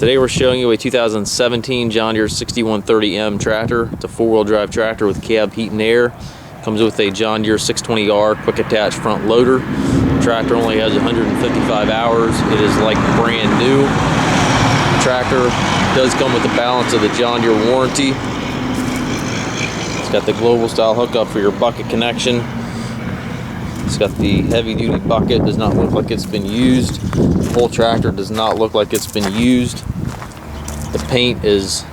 Today we're showing you a 2017 John Deere 6130M tractor. It's a four-wheel drive tractor with cab heat and air. Comes with a John Deere 620R quick attach front loader. The tractor only has 155 hours. It is like brand new. The tractor does come with the balance of the John Deere warranty. It's got the global style hookup for your bucket connection. It's got the heavy duty bucket. Does not look like it's been used. The whole tractor does not look like it's been used. The paint is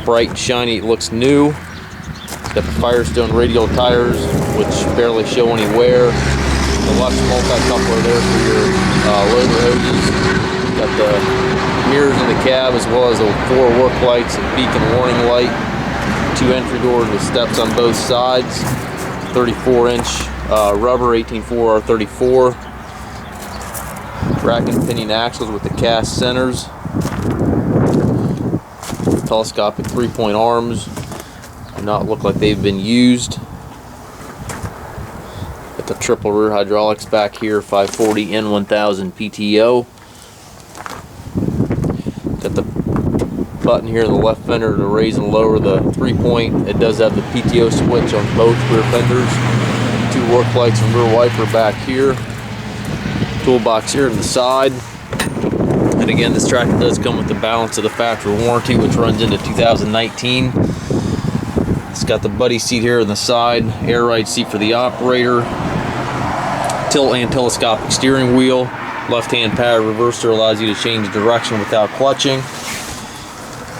bright and shiny. It looks new. It's got the Firestone Radial tires, which barely show any wear. Deluxe Multi-Coupler there for your loader hoses. Got the mirrors in the cab, as well as the 4 work lights and beacon warning light. 2 entry doors with steps on both sides. 34-inch rubber 18.4 R34. Rack and pinion axles with the cast centers. Telescopic 3-point arms. Do not look like they've been used. Got the triple rear hydraulics back here, 540 N1000 PTO. Got the button here in the left fender to raise and lower the 3-point. It does have the PTO switch on both rear fenders. 2 work lights and rear wiper back here. Toolbox here to the side. And again, this tractor does come with the balance of the factory warranty, which runs into 2019. It's got the buddy seat here on the side, air ride seat for the operator, tilt and telescopic steering wheel, left-hand power reverser allows you to change direction without clutching.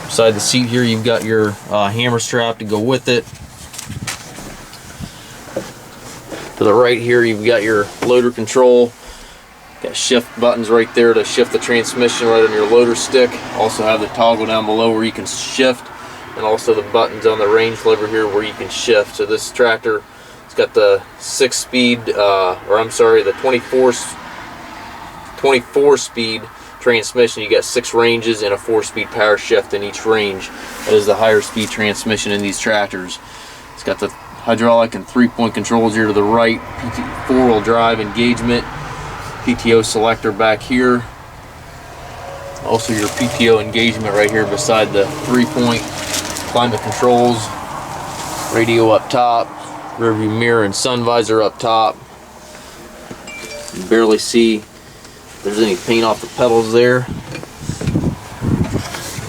Beside the seat here, you've got your hammer strap to go with it. To the right here, you've got your loader control. Got shift buttons right there to shift the transmission right on your loader stick. Also have the toggle down below where you can shift, and also the buttons on the range lever here where you can shift. So this tractor, it's got the 6-speed, the 24-speed transmission. You got 6 ranges and a 4-speed power shift in each range. That is the higher speed transmission in these tractors. It's got the hydraulic and 3-point controls here to the right, 4-wheel drive engagement, PTO selector back here. Also your PTO engagement right here beside the 3-point, climate controls, radio up top, rear view mirror and sun visor up top. You can barely see if there's any paint off the pedals there.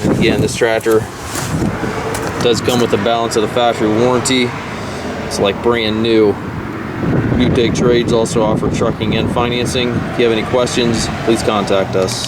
And again, this tractor does come with the balance of the factory warranty. It's like brand new. We do take trades, also offer trucking and financing. If you have any questions, please contact us.